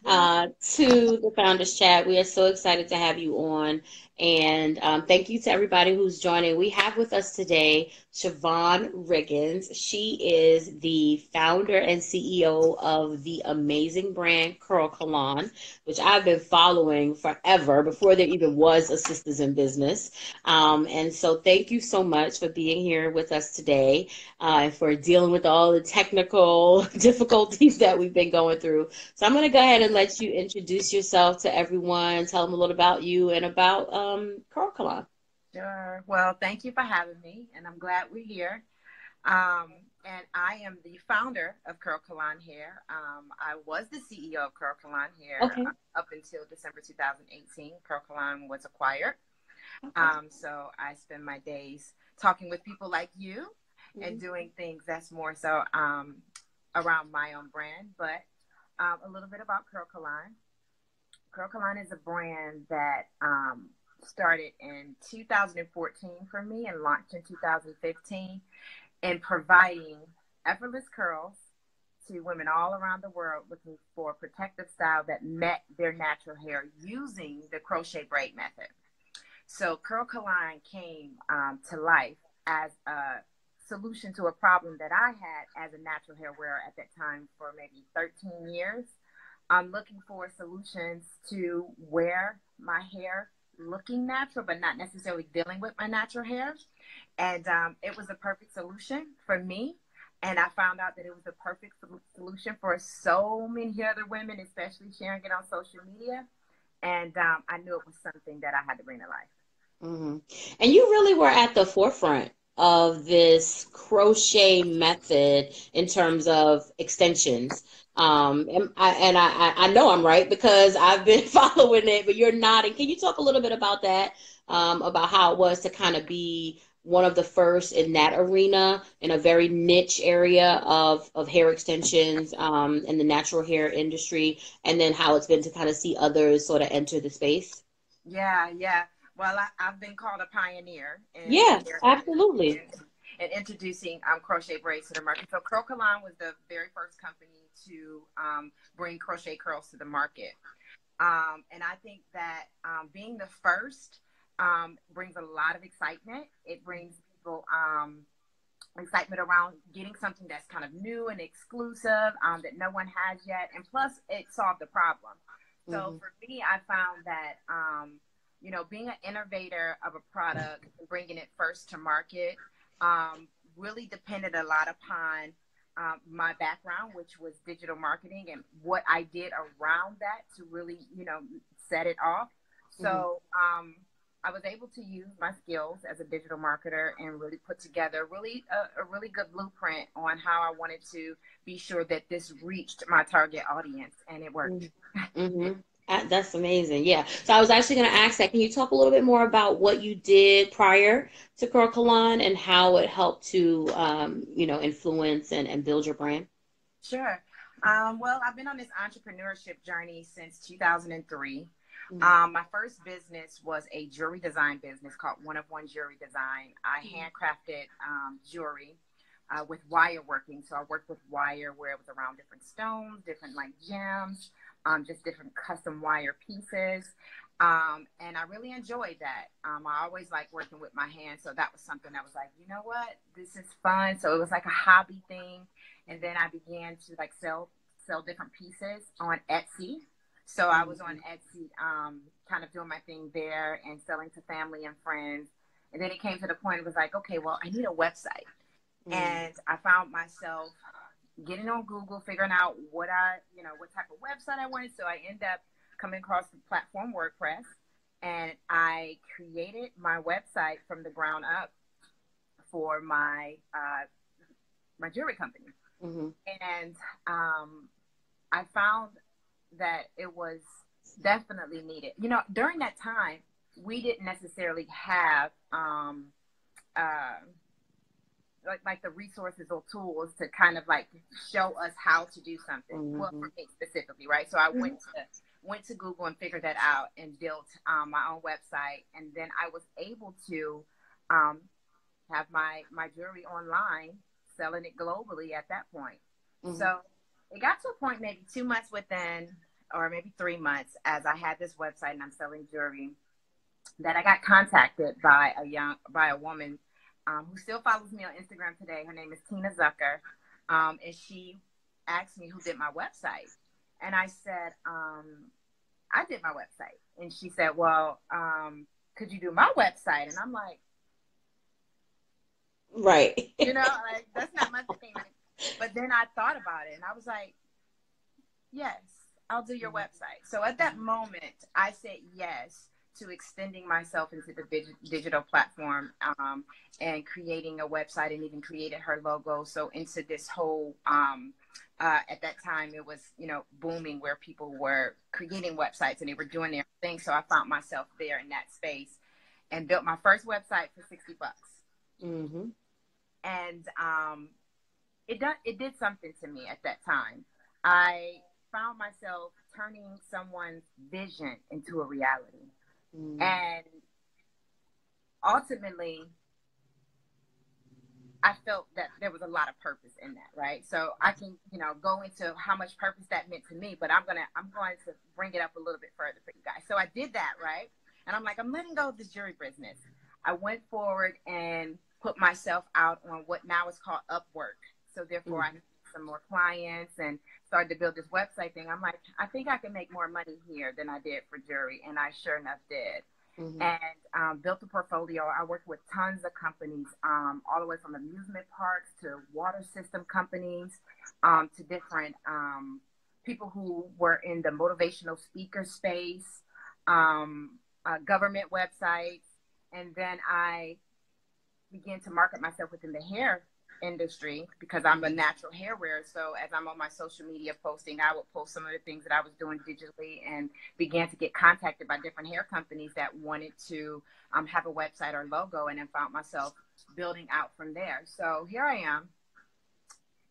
to the Founders Chat. We are so excited to have you on. And thank you to everybody who's joining. We have with us today Shavone Riggins. She is the founder and CEO of the amazing brand Curlkalon, which I've been following forever before there even was a Sisters in Business. And so thank you so much for being here with us today and for dealing with all the technical difficulties that we've been going through. So I'm going to go ahead and let you introduce yourself to everyone, tell them a little about you and about Curlkalon. Sure. Well, thank you for having me, and I'm glad we're here. And I am the founder of Curlkalon Hair. I was the CEO of Curlkalon Hair Okay. Up until December 2018. Curlkalon was acquired. So I spend my days talking with people like you and doing things that's more so around my own brand. But a little bit about Curlkalon. Curlkalon is a brand that started in 2014 for me and launched in 2015 in providing effortless curls to women all around the world looking for a protective style that met their natural hair using the crochet braid method. So Curlkalon came to life as a solution to a problem that I had as a natural hair wearer at that time for maybe 13 years. I'm looking for solutions to wear my hair looking natural, but not necessarily dealing with my natural hair. And it was a perfect solution for me. And I found out that it was a perfect solution for so many other women, especially sharing it on social media. And I knew it was something that I had to bring to life. And you really were at the forefront of this crochet method in terms of extensions. And I know I'm right because I've been following it, but you're nodding. Can you talk a little bit about that, about how it was to kind of be one of the first in that arena in a very niche area of hair extensions in the natural hair industry, and then how it's been to kind of see others sort of enter the space? Yeah, yeah. Well, I've been called a pioneer in the Yeah, hair absolutely. industry and introducing crochet braids to the market. So Curlkalon was the very first company to bring crochet curls to the market. And I think that being the first brings a lot of excitement. It brings people excitement around getting something that's kind of new and exclusive that no one has yet. And plus, it solved the problem. So for me, I found that, being an innovator of a product and bringing it first to market really depended a lot upon my background, which was digital marketing and what I did around that to really, set it off. So I was able to use my skills as a digital marketer and really put together a really good blueprint on how I wanted to be sure that this reached my target audience, and it worked. Mm-hmm. That's amazing. Yeah. So I was actually going to ask that. Can you talk a little bit more about what you did prior to Curlkalon and how it helped to, influence and build your brand? Sure. Well, I've been on this entrepreneurship journey since 2003. My first business was a jewelry design business called One of One Jewelry Design. I handcrafted jewelry with wire working. So I worked with wire where it was around different stones, different like gems, just different custom wire pieces. And I really enjoyed that. I always liked working with my hands. So that was something that was like, you know what, this is fun. So it was like a hobby thing. And then I began to like sell different pieces on Etsy. So I was on Etsy, kind of doing my thing there and selling to family and friends. And then it came to the point it was like, okay, well, I need a website. And I found myself getting on Google, figuring out what type of website I wanted. So I ended up coming across the platform WordPress, and I created my website from the ground up for my my jewelry company. And I found that it was definitely needed. During that time, we didn't necessarily have like the resources or tools to kind of like show us how to do something. Well, for me specifically, right? So I went to Google and figured that out and built my own website, and then I was able to have my jewelry online, selling it globally at that point. So it got to a point maybe 2 months within or maybe 3 months, as I had this website and I'm selling jewelry, that I got contacted by a woman who still follows me on Instagram today. Her name is Tina Zucker, and she asked me who did my website, and I said, I did my website, and she said, well, could you do my website? And I'm like, Right. like, that's not my thing. But then I thought about it, and I was like, yes, I'll do your website. So at that moment, I said yes to extending myself into the digital platform, and creating a website, and even created her logo. So into this whole, at that time, it was, booming, where people were creating websites and they were doing their thing. So I found myself there in that space and built my first website for $60. Mm-hmm. And it did something to me at that time. I found myself turning someone's vision into a reality. Mm-hmm. And ultimately, I felt that there was a lot of purpose in that, right? So I can, go into how much purpose that meant to me, but I'm going to bring it up a little bit further for you guys. So I did that, right? And I'm like, I'm letting go of this jewelry business. I went forward and put myself out on what now is called Upwork. So therefore, I had some more clients and started to build this website thing. I'm like, I think I can make more money here than I did for jewelry. And I sure enough did. Mm-hmm. And built a portfolio. I worked with tons of companies, all the way from amusement parks to water system companies, to different people who were in the motivational speaker space, government websites. And then I began to market myself within the hair industry because I'm a natural hair wearer. So as I'm on my social media posting, I would post some of the things that I was doing digitally, and began to get contacted by different hair companies that wanted to have a website or logo, and then found myself building out from there. So here I am,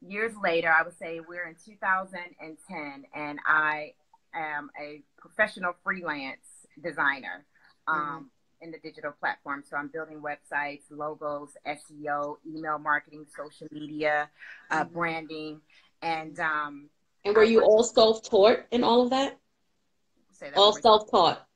years later. I would say we're in 2010, and I am a professional freelance designer. In the digital platform. So I'm building websites, logos, SEO, email marketing, social media, branding. And were you all self-taught in all of that? Say that all self-taught.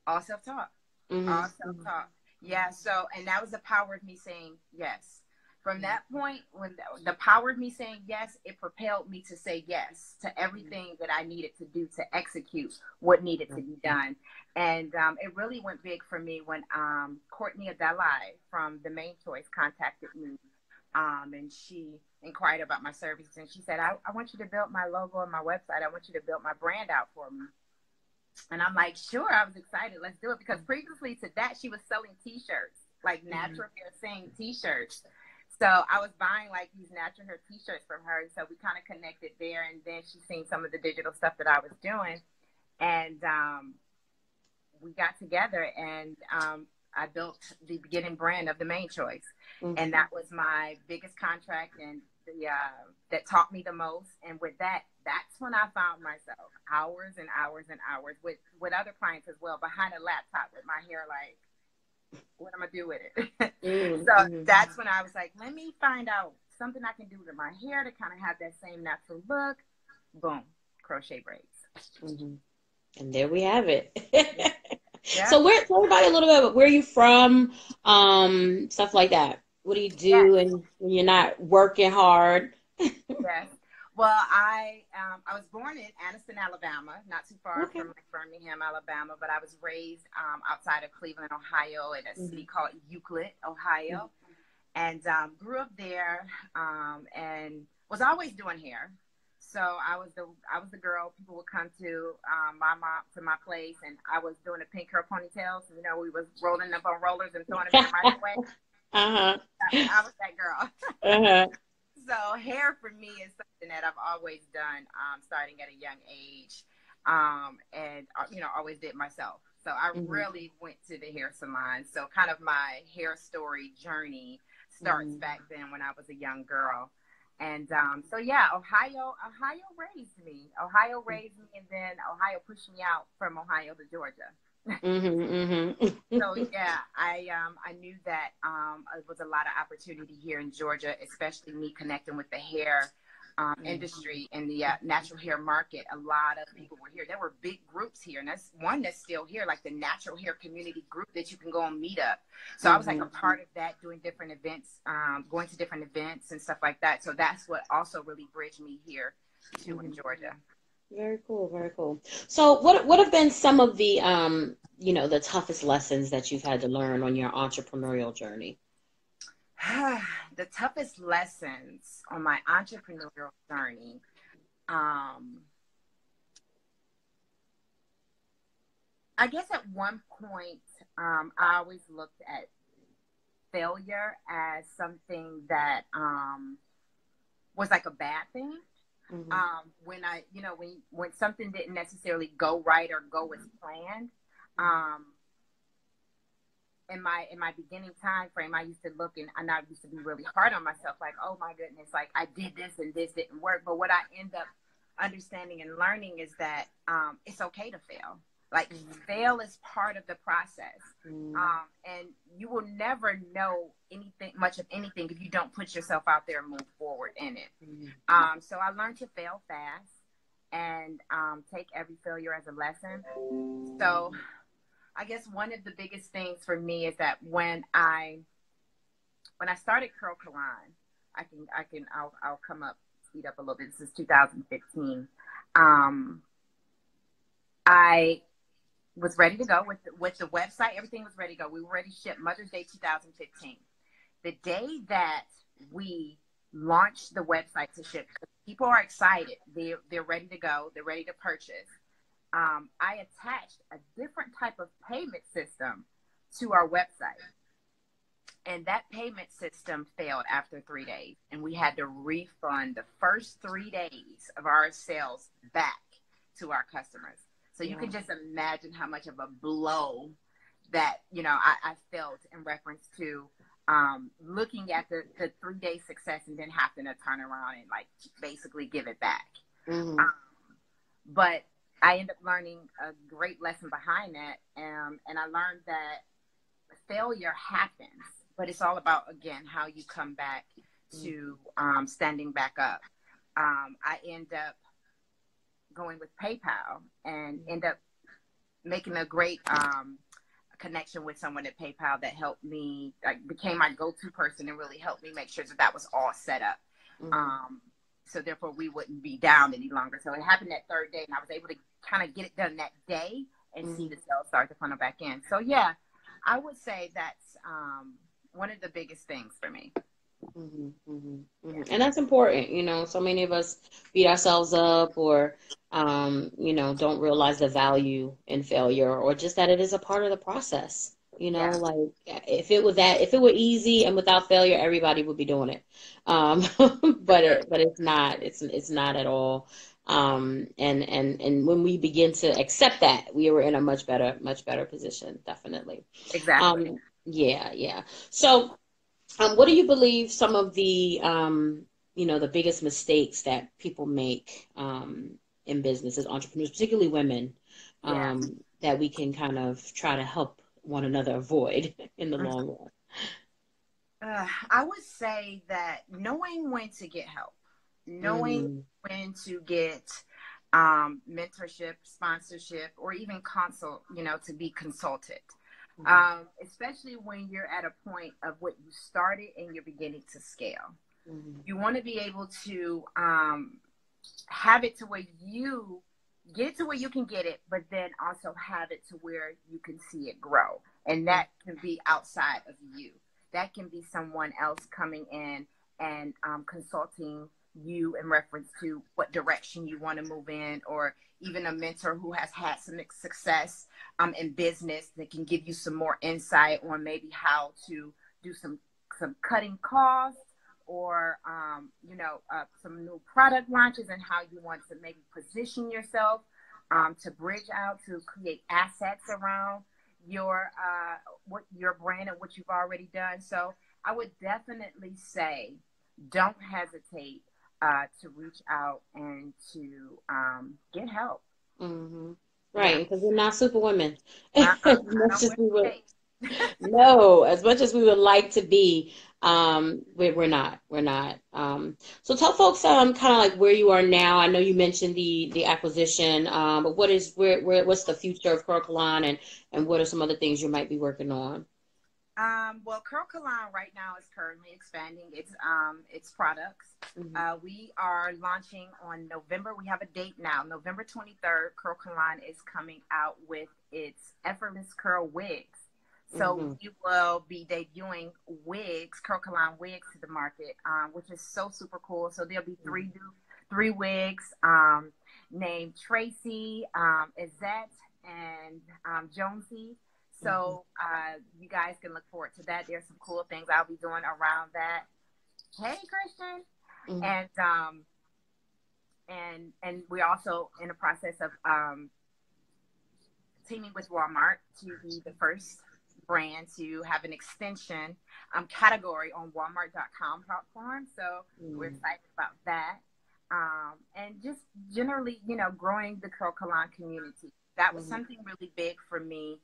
All self-taught. Mm-hmm. All self-taught. Yeah. So, and that was the power of me saying yes. From that point, when the power of me saying yes, it propelled me to say yes to everything that I needed to do to execute what needed to be done. And it really went big for me when Courtney Adeli from The Main Choice contacted me. And she inquired about my services. And she said, I want you to build my logo and my website. I want you to build my brand out for me. And I'm like, sure. I was excited. Let's do it. Because previously to that, she was selling T-shirts, like natural hair saying T-shirts. So I was buying like these natural hair T-shirts from her. And so we kind of connected there. And then she seen some of the digital stuff that I was doing. And we got together, and I built the beginning brand of The Main Choice. And that was my biggest contract, and that taught me the most. And with that, that's when I found myself hours and hours and hours with other clients as well, behind a laptop with my hair like, what am I do with it? So that's when I was like, let me find out something I can do to my hair to kind of have that same natural look. Boom, crochet braids. And there we have it. Yeah. So tell everybody a little bit about where you from, stuff like that. What do you do when you're not working hard? Yes. Well, I was born in Anniston, Alabama, not too far from Birmingham, Alabama, but I was raised outside of Cleveland, Ohio, in a city called Euclid, Ohio, and grew up there, and was always doing hair. So I was the girl people would come to my place, and I was doing the pink curl ponytails. You know, we was rolling up on rollers and throwing them in the microwave. I was that girl. So hair for me is something that I've always done, starting at a young age, and always did myself. So I really went to the hair salon. So kind of my hair story journey starts back then when I was a young girl. And so yeah, Ohio raised me. And then Ohio pushed me out from Ohio to Georgia. So yeah, I knew that it was a lot of opportunity here in Georgia, especially me connecting with the hair industry in the natural hair market. A lot of people were here. There were big groups here, and that's one that's still here, like the natural hair community group that you can go and meet up. So I was like a part of that, doing different events, going to different events and stuff like that. So that's what also really bridged me here to in Georgia. Very cool, very cool. So what have been some of the the toughest lessons that you've had to learn on your entrepreneurial journey? The toughest lessons on my entrepreneurial journey, I guess at one point, I always looked at failure as something that was like a bad thing. When I, when something didn't necessarily go right or go as planned, in my beginning time frame, I used to look and I used to be really hard on myself, like, oh my goodness, like I did this and this didn't work. But what I end up understanding and learning is that it's okay to fail. Like fail is part of the process. And you will never know much of anything if you don't put yourself out there and move forward in it. So I learned to fail fast and take every failure as a lesson. So I guess one of the biggest things for me is that when I started Curlkalon, I'll come up, speed up a little bit. This is 2015. I was ready to go with the website. Everything was ready to go. We were ready to ship Mother's Day 2015. The day that we launched the website to ship, people are excited. They're ready to go. They're ready to purchase. I attached a different type of payment system to our website. And that payment system failed after 3 days. And we had to refund the first 3 days of our sales back to our customers. So you can just imagine how much of a blow that, I felt in reference to looking at the 3 day success and then having to turn around and like basically give it back. But I ended up learning a great lesson behind that. And I learned that failure happens, but it's all about, again, how you come back to standing back up. I end up going with PayPal and end up making a great connection with someone at PayPal that helped me, like became my go-to person and really helped me make sure that was all set up. So therefore we wouldn't be down any longer. So it happened that third day and I was able to kind of get it done that day and see the sales start to funnel back in. So yeah, I would say that's one of the biggest things for me. And that's important. So many of us beat ourselves up or don't realize the value in failure or just that it is a part of the process. Like if it were easy and without failure, everybody would be doing it. But it's not. It's not at all. And when we begin to accept that, we were in a much better position. Definitely. Exactly. Yeah. So, what do you believe some of the the biggest mistakes that people make in business as entrepreneurs, particularly women, that we can kind of try to help one another avoid in the long run? I would say that knowing when to get help, knowing when to get mentorship, sponsorship, or even to be consulted, especially when you're at a point of what you started and you're beginning to scale. You want to be able to have it to where you get it to where you can get it, but then also have it to where you can see it grow. And that can be outside of you. That can be someone else coming in and consulting you in reference to what direction you want to move in, or even a mentor who has had some success in business that can give you some more insight on maybe how to do some cutting costs or, some new product launches and how you want to maybe position yourself to bridge out, to create assets around your brand and what you've already done. So I would definitely say don't hesitate to reach out and to get help. Right, because we're not superwomen. As much as we would like to be, We're not. So tell folks kind of like where you are now. I know you mentioned the acquisition, but what's the future of Curlkalon, and what are some other things you might be working on? Well, Curlkalon right now is currently expanding its products. Mm-hmm. We are launching on November. We have a date now. November 23rd, Curlkalon is coming out with its effortless curl wigs. So Mm-hmm. we will be debuting wigs, Curlkalon wigs to the market, which is so super cool. So there'll be three wigs named Tracy, Izette, and Jonesy. So you guys can look forward to that. There's some cool things I'll be doing around that. Hey, Christian. Mm-hmm. And we're also in the process of teaming with Walmart to be the first brand to have an extension category on Walmart.com platform. So we're excited about that. And just generally, growing the Curlkalon community. That was something really big for me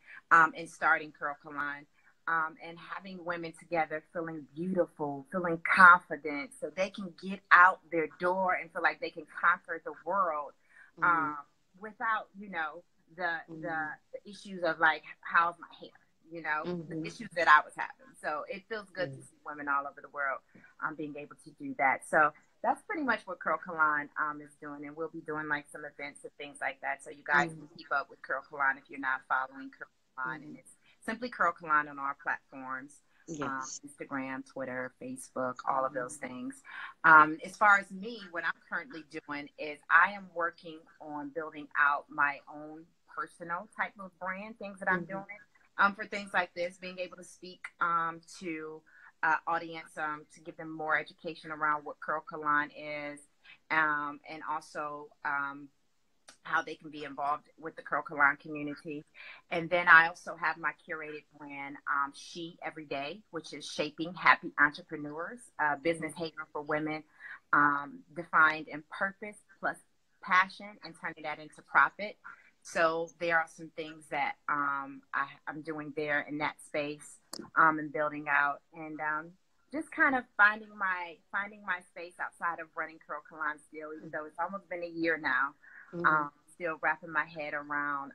in starting Curlkalon, and having women together feeling beautiful, feeling confident, so they can get out their door and feel like they can conquer the world without, the issues of like, how's my hair? The issues that I was having. So it feels good to see women all over the world being able to do that. So that's pretty much what Curlkalon is doing. And we'll be doing like some events and things like that. So you guys can keep up with Curlkalon if you're not following Curlkalon. And it's simply Curlkalon on our platforms. Yes. Instagram, Twitter, Facebook, all of those things. As far as me, what I'm currently doing is I am working on building out my own personal type of brand, things that I'm doing. For things like this, being able to speak to audience to give them more education around what Curlkalon is, and also how they can be involved with the Curlkalon community. And then I also have my curated brand, She Every Day, which is shaping happy entrepreneurs, business haven for women, defined in purpose plus passion, and turning that into profit. So there are some things that I'm doing there in that space, and building out, and just kind of finding my space outside of running Curlkalon still, even though it's almost been a year now. Still wrapping my head around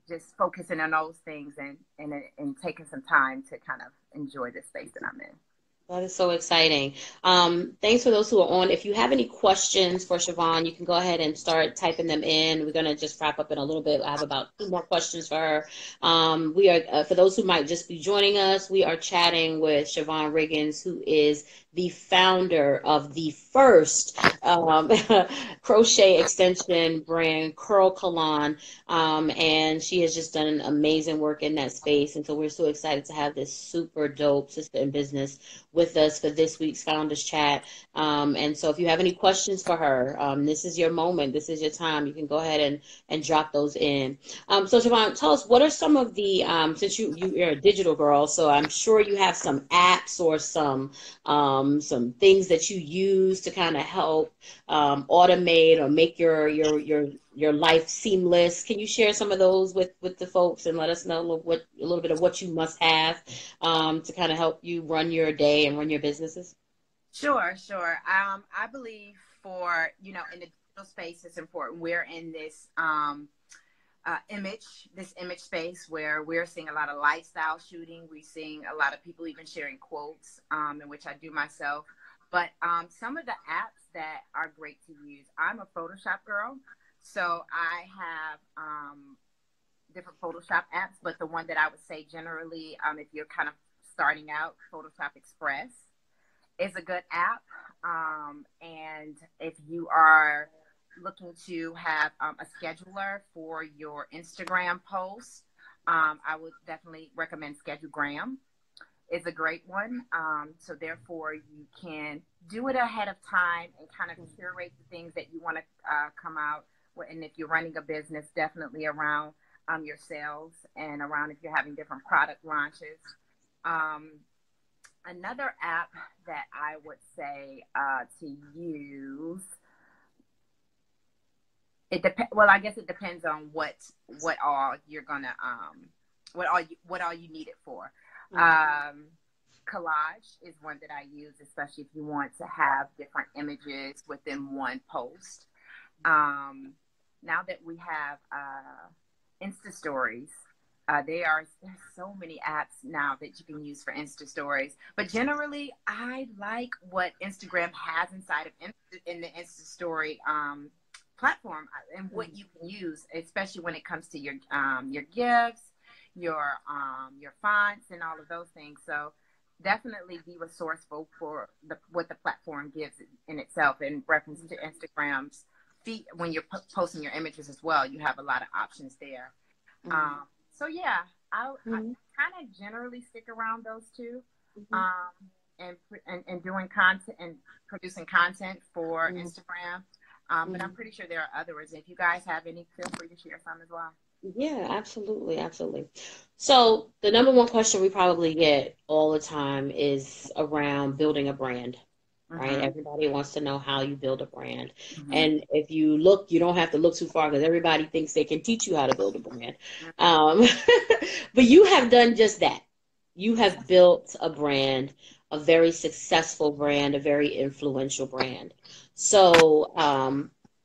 just focusing on those things, and taking some time to kind of enjoy the space that I'm in. That is so exciting. Thanks for those who are on. If you have any questions for Shavone, you can go ahead and start typing them in. We're going to just wrap up in a little bit. I have about 2 more questions for her. We are, for those who might just be joining us, we are chatting with Shavone Riggins, who is the founder of the first crochet extension brand, Curlkalon, and she has just done amazing work in that space. And so we're so excited to have this super dope sister in business with us for this week's Founders Chat. And so if you have any questions for her, this is your moment. This is your time. You can go ahead and drop those in. So Shavone, tell us, what are some of the, since you're a digital girl, so I'm sure you have some apps or some things that you use to kind of help automate or make your life seamless. Can you share some of those with the folks and let us know a little bit of what you must have to kind of help you run your day and run your businesses? Sure. I believe in the digital space, it's important. We're in this image space where we're seeing a lot of lifestyle shooting. We're seeing a lot of people even sharing quotes, in which I do myself. But some of the apps that are great to use, I'm a Photoshop girl. So I have different Photoshop apps, but the one that I would say generally, if you're kind of starting out, Photoshop Express is a good app. And if you are looking to have a scheduler for your Instagram posts, I would definitely recommend ScheduleGram. It's a great one. So therefore, you can do it ahead of time and kind of curate the things that you want to come out. And if you're running a business, definitely around your sales and around if you're having different product launches. Another app that I would say to use, well, I guess it depends on what all you're gonna what all you need it for. Collage is one that I use, especially if you want to have different images within one post. Now that we have Insta Stories, there's so many apps now that you can use for Insta Stories. But generally, I like what Instagram has inside of in the Insta Story platform, and what you can use, especially when it comes to your gifts, your fonts, and all of those things. So definitely be resourceful for what the platform gives in itself. In reference to Instagram's feed, when you're posting your images as well, you have a lot of options there. So yeah, I kind of generally stick around those two, and doing content and producing content for Instagram. But I'm pretty sure there are others. If you guys have any, feel free to share some as well. Yeah, absolutely, absolutely. So the number one question we probably get all the time is around building a brand, right? Everybody wants to know how you build a brand. And if you look, you don't have to look too far because everybody thinks they can teach you how to build a brand. But you have done just that. You have built a brand, a very successful brand, a very influential brand. So,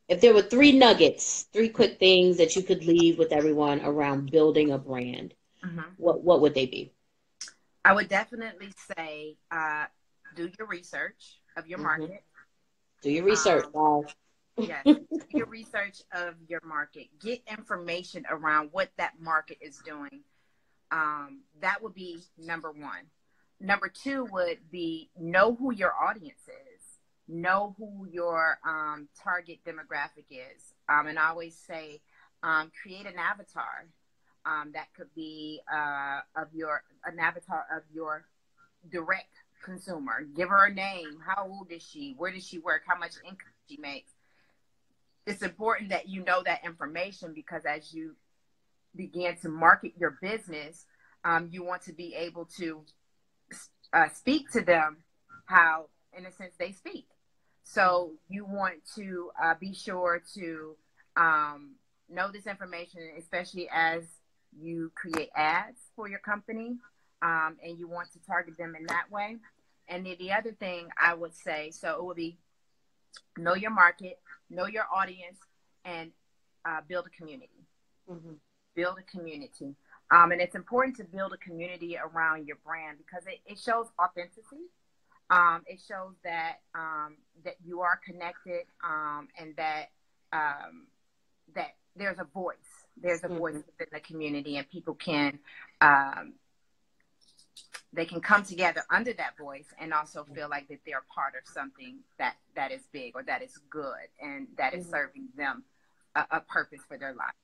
if there were three nuggets, three quick things that you could leave with everyone around building a brand, what would they be? I would definitely say do your research of your market. Do your research, guys. Yes, do your research of your market. Get information around what that market is doing. That would be number one. Number two would be know who your audience is. Know who your target demographic is. And I always say, create an avatar. That could be an avatar of your direct consumer. Give her a name. How old is she? Where does she work? How much income she makes? It's important that you know that information, because as you begin to market your business, you want to be able to speak to them how, in a sense, they speak. So you want to be sure to know this information, especially as you create ads for your company, and you want to target them in that way. And then the other thing I would say, so it would be know your market, know your audience, and build a community. Build a community. And it's important to build a community around your brand, because it shows authenticity. It shows that that you are connected, and that that there's a voice. There's a voice within the community, and people can they can come together under that voice and also feel like that they're part of something that is big, or that is good, and that is serving them a purpose for their life.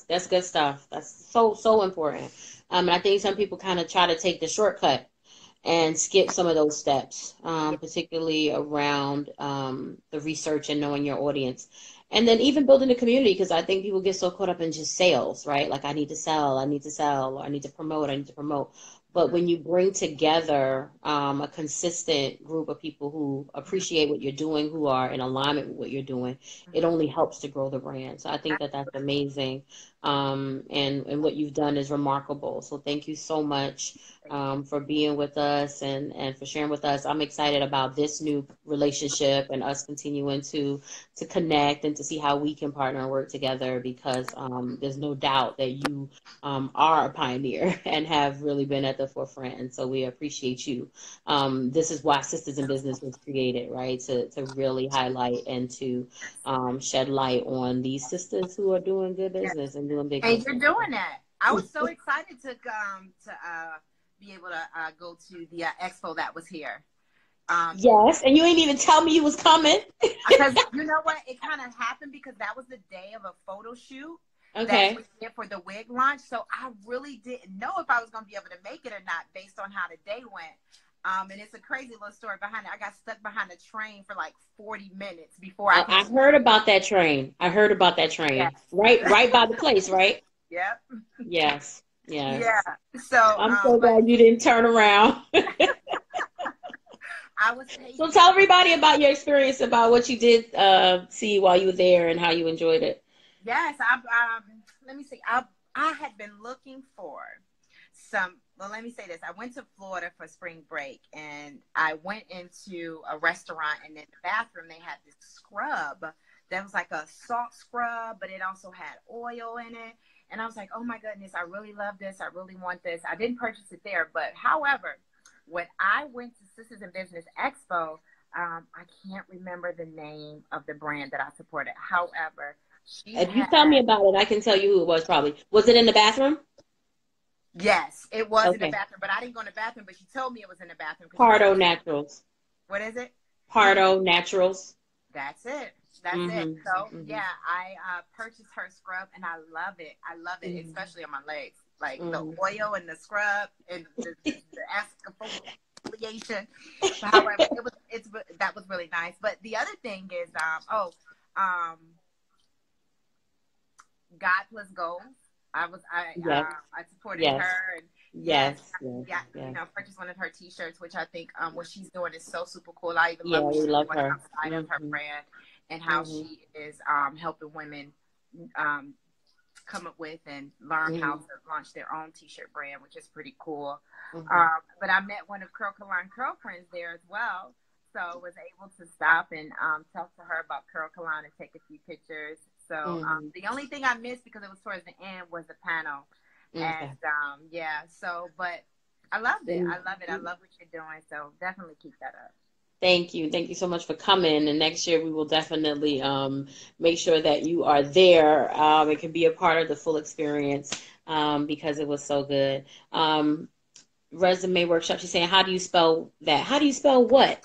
That's good stuff. That's so important. And I think some people kind of try to take the shortcut and skip some of those steps, particularly around the research and knowing your audience. And then even building a community, because I think people get so caught up in just sales, right? Like, I need to sell, or I need to promote. But when you bring together a consistent group of people who appreciate what you're doing, who are in alignment with what you're doing, it only helps to grow the brand. So I think that that's amazing. And what you've done is remarkable. So thank you so much for being with us and for sharing with us. I'm excited about this new relationship and us continuing to connect and to see how we can partner and work together, because there's no doubt that you are a pioneer and have really been at the forefront. And so we appreciate you. This is why Sisters in Business was created, right? To really highlight and to shed light on these sisters who are doing good business and doing big business. And you're doing that. I was so excited to be able to go to the expo that was here. Yes, and you ain't even tell me you was coming. Because you know what? It kind of happened because that was the day of a photo shoot. Okay. That was here for the wig launch. So I really didn't know if I was going to be able to make it or not based on how the day went. And it's a crazy little story behind it. I got stuck behind a train for like 40 minutes before I heard about that train. Yes. Right by the place, right? Yep. Yes. Yeah. So I'm so glad you didn't turn around. I was. So tell everybody about your experience, about what you did see while you were there and how you enjoyed it. Yes, let me see. I had been looking for some well, let me say this. I went to Florida for spring break, and I went into a restaurant, and in the bathroom they had this scrub that was like a salt scrub, but it also had oil in it. And I was like, oh my goodness, I really love this. I really want this. I didn't purchase it there, but however, when I went to Sisters in Business Expo, I can't remember the name of the brand that I supported. However, she If you tell had, me about it, I can tell you who it was probably. Was it in the bathroom? yes, it was in the Okay. bathroom, but I didn't go in the bathroom, but she told me it was in the bathroom because she Pardo said, Naturals. what is it? Pardo Naturals. That's it. That's it. Mm-hmm. So Mm-hmm. yeah, I purchased her scrub and I love it. I love it, Mm-hmm. especially on my legs. Like the Mm-hmm. oil and the scrub and the exfoliation. But however, that was really nice. But the other thing is, um, God Plus Goals. Yes. I supported Yes. her and yes, Yes. Yes. yeah, Yes. purchased one of her T-shirts, which I think what she's doing is so super cool. I even Yeah, love what we she's love doing her. outside of her Mm-hmm. brand and how Mm-hmm. she is helping women um, come up with and learn how Mm-hmm. to launch their own T-shirt brand, which is pretty cool. Mm-hmm. But I met one of Curlkalon Curl friends there as well. So I was able to stop and talk to her about Curlkalon and take a few pictures. So Mm-hmm. the only thing I missed because it was towards the end was the panel. And Okay. yeah, so, but I loved it. Mm-hmm. I love it. I love what you're doing. So definitely keep that up. Thank you. Thank you so much for coming. And next year we will definitely make sure that you are there. It can be a part of the full experience because it was so good. Resume workshop. She's saying, how do you spell that? How do you spell what?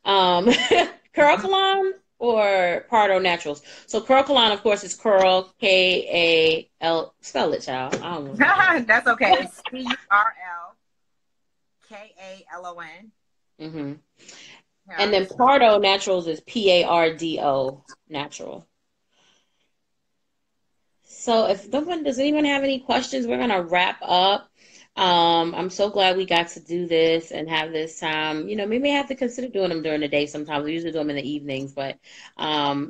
Curlkalon or Pardo Naturals? So Curlkalon, of course, is Curl, K-A-L. Spell it, child. I don't know. That's okay. It's Curlkalon. Mm-hmm. And Yeah. then Pardo Naturals is P-A-R-D-O Natural. So if no one, does anyone have any questions? We're gonna wrap up. I'm so glad we got to do this and have this time. You know, we may have to consider doing them during the day sometimes. We usually do them in the evenings, but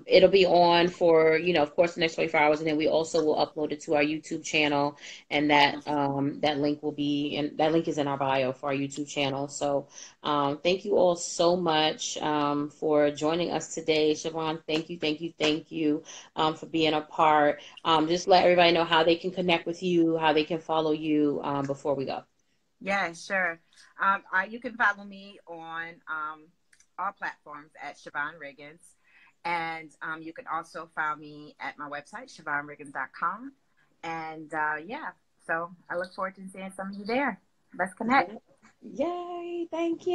it'll be on for, of course, the next 24 hours, and then we also will upload it to our YouTube channel, and that link will be, and that link is in our bio for our YouTube channel. So thank you all so much for joining us today. Shavone, thank you, thank you, thank you for being a part. Just let everybody know how they can connect with you, how they can follow you before we go. Yeah, sure. You can follow me on all platforms at Shavone Riggins. And you can also find me at my website, ShavoneRiggins.com. And yeah, so I look forward to seeing some of you there. Let's connect. Yay, thank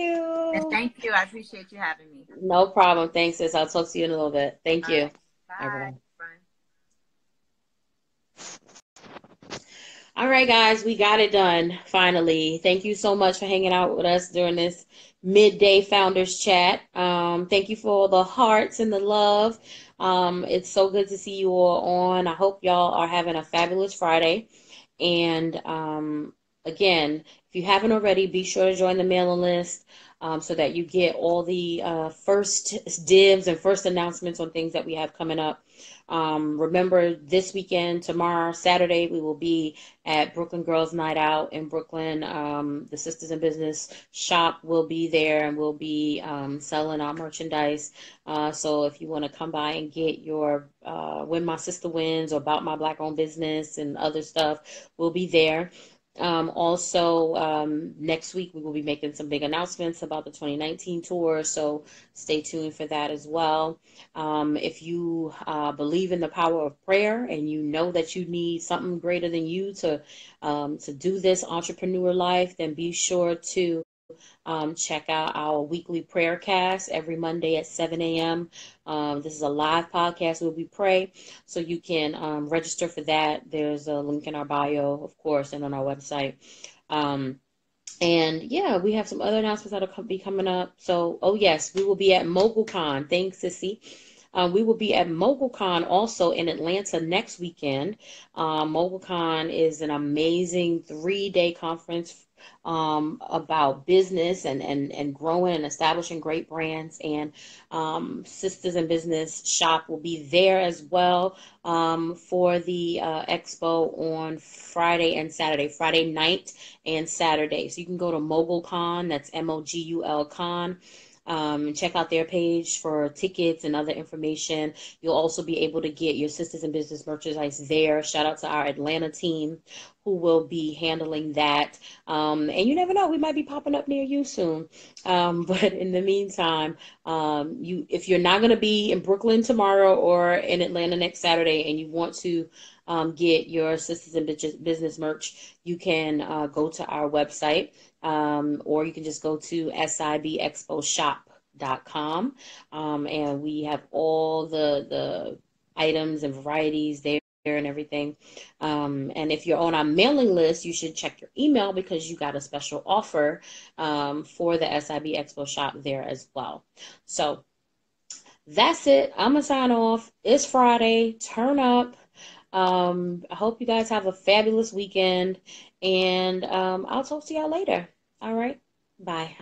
And you. thank you. I appreciate you having me. No problem. Thanks, sis. I'll talk to you in a little bit. Thank All you. right. All right, Bye. bye-bye. Bye. All right, guys, we got it done finally. Thank you so much for hanging out with us during this midday founders chat. Thank you for all the hearts and the love. It's so good to see you all on. I hope y'all are having a fabulous Friday. And again, if you haven't already, be sure to join the mailing list so that you get all the first dibs and first announcements on things that we have coming up. Remember, this weekend, tomorrow, Saturday, we will be at Brooklyn Girls Night Out in Brooklyn. The Sisters in Business shop will be there, and we'll be selling our merchandise. So if you want to come by and get your When My Sister Wins or About My Black Owned Business and other stuff, we'll be there. Also, next week we will be making some big announcements about the 2019 tour, so stay tuned for that as well. If you believe in the power of prayer and you know that you need something greater than you to do this entrepreneur life, then be sure to check out our weekly prayer cast every Monday at 7 a.m. This is a live podcast where we pray, so you can register for that. There's a link in our bio, of course, and on our website. And yeah, we have some other announcements that'll be coming up. So, oh yes, we will be at MoguleCon. Thanks, Sissy. We will be at MobileCon also in Atlanta next weekend. MobileCon is an amazing 3-day conference about business and growing and establishing great brands. And Sisters in Business Shop will be there as well for the expo on Friday and Saturday, Friday night and Saturday. So you can go to MoguLCon, that's MOGUL Con. Check out their page for tickets and other information. You'll also be able to get your Sisters in Business merchandise there. Shout out to our Atlanta team who will be handling that. And you never know, we might be popping up near you soon. But in the meantime, if you're not going to be in Brooklyn tomorrow or in Atlanta next Saturday and you want to get your Sisters in Business merch, you can go to our website. Or you can just go to SIBEXPOshop.com. And we have all the items and varieties there and everything. And if you're on our mailing list, you should check your email because you got a special offer for the SIBEXPO shop there as well. So that's it. I'm going to sign off. It's Friday. Turn up. I hope you guys have a fabulous weekend, and I'll talk to y'all later. All right. Bye.